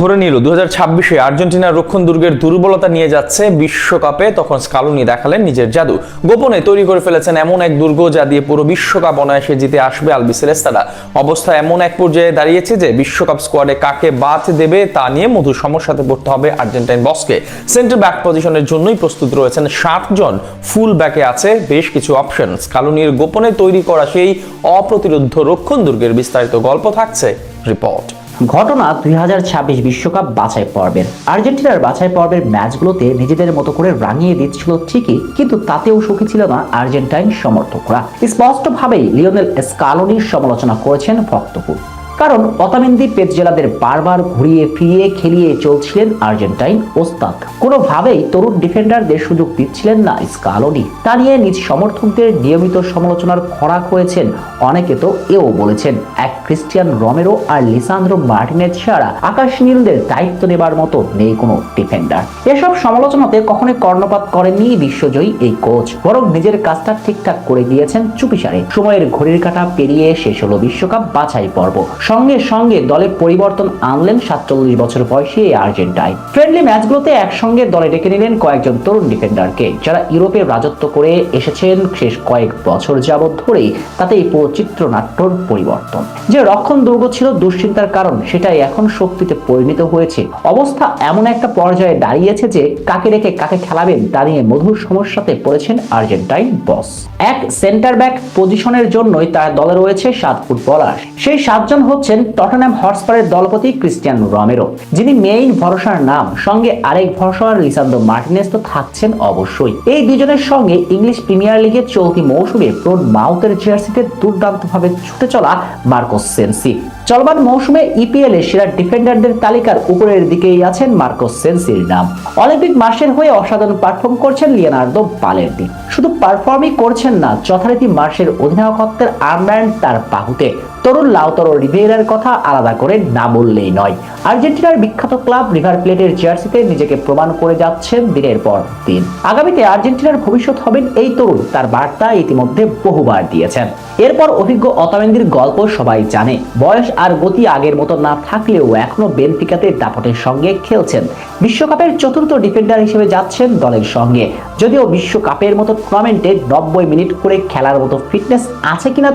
ধরে নিল 2026-এ আর্জেন্টিনার রক্ষণ দুর্গের দুর্বলতা নিয়ে যাচ্ছে বিশ্বকাপে, তখন স্কালোনি দেখালেন নিজের জাদু। গোপনে তৈরি করে ফেলেছেন এমন এক দুর্গ যা দিয়ে পুরো বিশ্বকাপ অনায়াসে জিতে আসবে আলবিসেলেস্তারা। অবস্থা এমন এক পর্যায়ে দাঁড়িয়েছে যে বিশ্বকাপ স্কোয়াডে কাকে বাদ দেবে তা নিয়ে মধুর সমস্যাতে পড়তে হবে আর্জেন্টাইন বসকে। সেন্টার ব্যাক পজিশনের জন্যই প্রস্তুত রয়েছেন 60 জন, ফুল ব্যাকে আছে বেশ কিছু অপশন। স্কালোনির গোপনে তৈরি করা সেই অপ্রতিরোধ্য রক্ষণ দুর্গের বিস্তারিত গল্প থাকছে রিপোর্ট। ঘটনা 2026 বিশ্বকাপ বাছাই পর্বের। আর্জেন্টিনার বাছাই পর্বের ম্যাচগুলোতে নিজেদের মতো করে রাঙিয়ে দিচ্ছিল ঠিকই, কিন্তু তাতেও সুখী ছিল না আর্জেন্টাইন সমর্থকরা। স্পষ্টভাবেই লিওনেল স্কালোনির সমালোচনা করেছেন ভক্তকুল। কারণ অতামেন্দি পেটজেলাদের বারবার ঘুরিয়ে ফিরিয়ে খেলিয়ে চলছিলেন আর্জেন্টাইন ওস্তাদ। কোনোভাবেই তরুণ ডিফেন্ডারদের সুযোগ দিচ্ছিলেন না স্কালোনি। তা নিয়ে নিজ সমর্থকদের নিয়মিত সমালোচনার খোরাক হয়েছেন। অনেকে তো এও বলেছেন এক ক্রিস্টিয়ান রোমেরো আর লিসান্দ্রো মার্টিনেজ ছাড়া আকাশ নীলদের দায়িত্ব নেবার মতো নেই কোনো ডিফেন্ডার। এসব সমালোচনাতে কখনোই কর্ণপাত করেননি বিশ্বজয়ী এই কোচ, বরং নিজের কাজটা ঠিকঠাক করে গিয়েছেন চুপিসারে। সময়ের ঘড়ির কাঁটা পেরিয়ে শেষ হলো বিশ্বকাপ বাছাই পর্ব। সঙ্গে সঙ্গে দলে পরিবর্তন আনলেন 47 বছর বয়সী এই আর্জেন্টাইন। ফ্রেন্ডলি ম্যাচগুলোতে একসঙ্গে দলে ডেকে নিলেন কয়েকজন তরুণ ডিফেন্ডারকে, যারা ইউরোপে রাজত্ব করে এসেছেন শেষ কয়েক বছর যাবৎ ধরেই। তাতেই পুরো চিত্রনাট্যর পরিবর্তন। যে রক্ষণ দুর্গ ছিল দুশ্চিন্তার কারণ, সেটাই এখন শক্তিতে পরিণত হয়েছে। অবস্থা এমন একটা পর্যায়ে দাঁড়িয়েছে যে কাকে রেখে কাকে খেলাবেন তা নিয়ে মধুর সমস্যাতে পড়েছেন আর্জেন্টাইন বস। এক সেন্টার ব্যাক পজিশনের জন্যই তার দলে রয়েছে 7 ফুটবলার। সেই 7 জন হচ্ছেন টটেনহাম হটস্পারের দলপতি ক্রিস্টিয়ান রোমেরো, যিনি মেইন ভরসার নাম। সঙ্গে আরেক ভরসার লিসান্দ্রো মার্টিনেজ তো থাকছেন অবশ্যই। এই দুজনের সঙ্গে ইংলিশ প্রিমিয়ার লিগের চলতি মৌসুমে প্রোন মাউথের জার্সিতে দুর্দান্তভাবে ছুটে চলা মার্কোস সেনসি। চলমান মৌসুমে ইপিএল এর সেরা ডিফেন্ডারদের তালিকার উপরের দিকেই আছেন মার্কোস সেনসির নাম। অলিম্পিক মার্সের হয়ে অসাধারণ পারফর্ম করছেন লিওনার্দো বালের্দি। শুধু পারফর্মই করছেন না, যথারীতি মার্সের অধিনায়কত্বের আর্মব্যান্ড তার বাহুতে। তরুণ লাউতারো রিভেরার কথা আলাদা করে না বললেই নয়। আর্জেন্টিনার বিখ্যাত ক্লাব রিভার প্লেটের জার্সিতে নিজেকে প্রমাণ করে যাচ্ছেন দিনের পর দিন। আগামীতে আর্জেন্টিনার ভবিষ্যৎ হবেন এই তরুণ, তার বার্তা ইতিমধ্যে বহুবার দিয়েছেন। এরপর অভিজ্ঞ অতামেন্দির গল্প সবাই জানে। বয়স আর গতি আগের মতো না থাকলেও এখনো বেনফিকাতে দাপটের সঙ্গে খেলছেন। বিশ্বকাপের চতুর্থ ডিফেন্ডার হিসেবে যাচ্ছেন দলের সঙ্গে। যদিও বিশ্বকাপের মতো টুর্নামেন্টে 90 মিনিট করে খেলার মতো ফিটনেস আছে কিনা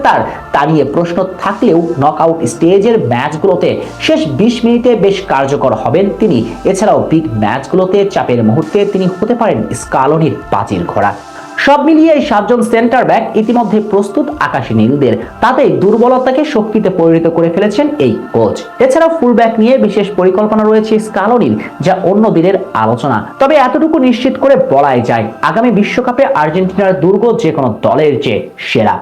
তা নিয়ে প্রশ্ন থাকলেও নকআউট স্টেজের ম্যাচগুলোতে শেষ 20 মিনিটে বেশ কার্যকর হবেন তিনি। এছাড়াও বিগ ম্যাচগুলোতে চাপের মুহূর্তে তিনি হতে পারেন স্কালোনির বাজির ঘোড়া। সব মিলিয়ে এই 7 জন সেন্টার ব্যাক ইতিমধ্যে প্রস্তুত আকাশী নীলদের। তাতেই দুর্বলতাকে শক্তিতে পরিণত করে ফেলেছেন এই কোচ। এছাড়া ফুল ব্যাক নিয়ে বিশেষ পরিকল্পনা রয়েছে স্কালোনির, যা অন্য দিনের আলোচনা। তবে এতটুকু নিশ্চিত করে বলাই যায়, আগামী বিশ্বকাপে আর্জেন্টিনার দুর্গ যে কোনো দলের চেয়ে সেরা।